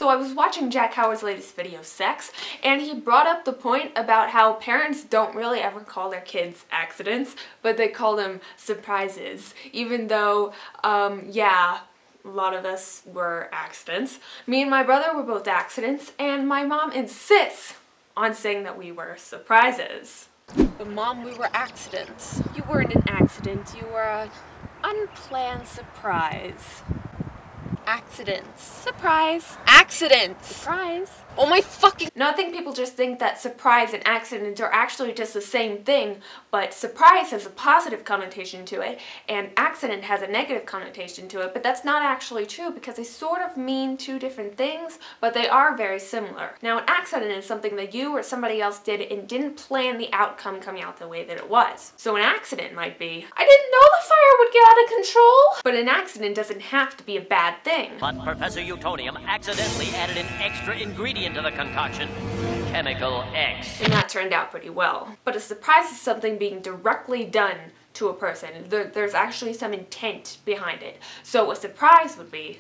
So I was watching Jack Howard's latest video, Sex, and he brought up the point about how parents don't really ever call their kids accidents, but they call them surprises, even though, yeah, a lot of us were accidents. Me and my brother were both accidents, and my mom insists on saying that we were surprises. But Mom, we were accidents. You weren't an accident, you were an unplanned surprise. Accidents. Surprise. Accidents. Surprise. Oh my fucking— Now I think people just think that surprise and accident are actually just the same thing, but surprise has a positive connotation to it, and accident has a negative connotation to it, but that's not actually true because they sort of mean two different things, but they are very similar. Now an accident is something that you or somebody else did and didn't plan the outcome coming out the way that it was. So an accident might be, I didn't know the fire would get out of control! But an accident doesn't have to be a bad thing. But Professor Utonium accidentally added an extra ingredient to the concoction, Chemical X. And that turned out pretty well. But a surprise is something being directly done to a person. There's actually some intent behind it. So a surprise would be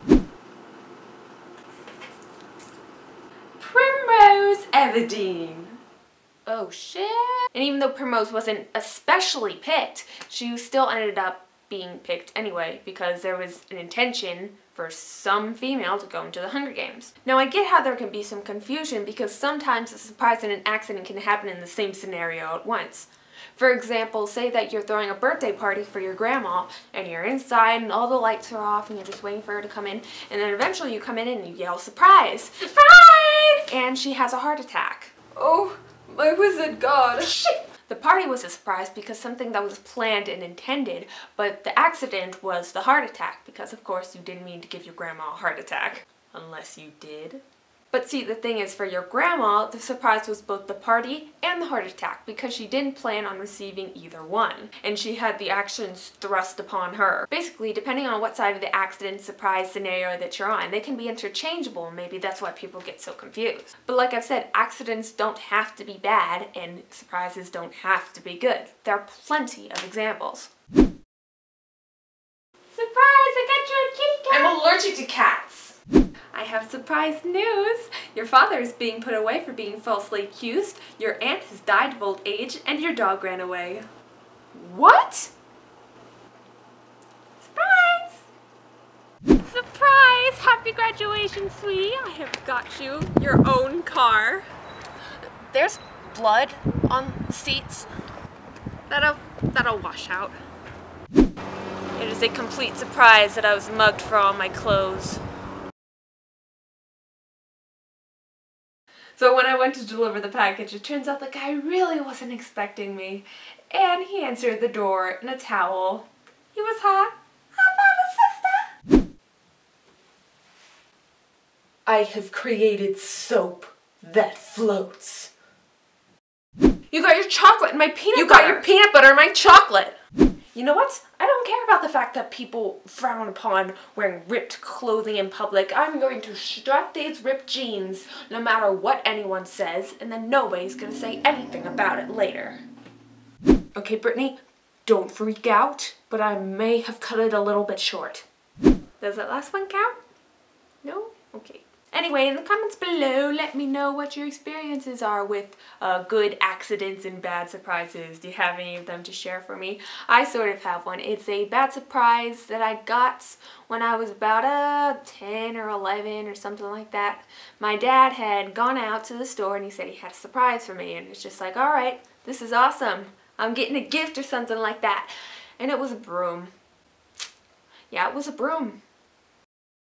Primrose Everdeen. Oh shit. And even though Primrose wasn't especially picked, she still ended up being picked anyway because there was an intention for some female to go into the Hunger Games. Now I get how there can be some confusion because sometimes a surprise and an accident can happen in the same scenario at once. For example, say that you're throwing a birthday party for your grandma and you're inside and all the lights are off and you're just waiting for her to come in, and then eventually you come in and you yell, "Surprise! Surprise!" And she has a heart attack. Oh, my wizard god. Shit! The party was a surprise because something that was planned and intended, but the accident was the heart attack because of course you didn't mean to give your grandma a heart attack. Unless you did. But see, the thing is, for your grandma, the surprise was both the party and the heart attack because she didn't plan on receiving either one. And she had the actions thrust upon her. Basically, depending on what side of the accident surprise scenario that you're on, they can be interchangeable, and maybe that's why people get so confused. But like I've said, accidents don't have to be bad, and surprises don't have to be good. There are plenty of examples. Surprise, I got you a kitty cat! I'm allergic to cats! I have surprise news! Your father is being put away for being falsely accused, your aunt has died of old age, and your dog ran away. What? Surprise! Surprise! Happy graduation, sweetie. I have got you your own car. There's blood on the seats. That'll wash out. It is a complete surprise that I was mugged for all my clothes. So when I went to deliver the package, it turns out the guy really wasn't expecting me. And he answered the door in a towel. He was hot. High five, sister! I have created soap that floats. You got your chocolate in my peanut butter! You got your peanut butter in my chocolate! You know what? I don't care about the fact that people frown upon wearing ripped clothing in public. I'm going to strut these ripped jeans no matter what anyone says, and then nobody's gonna say anything about it later. Okay, Brittany, don't freak out, but I may have cut it a little bit short. Does that last one count? No? Okay. Anyway, in the comments below, let me know what your experiences are with good accidents and bad surprises. Do you have any of them to share for me? I sort of have one. It's a bad surprise that I got when I was about 10 or 11 or something like that. My dad had gone out to the store and he said he had a surprise for me, and it's just like, alright, this is awesome. I'm getting a gift or something like that. And it was a broom. Yeah, it was a broom.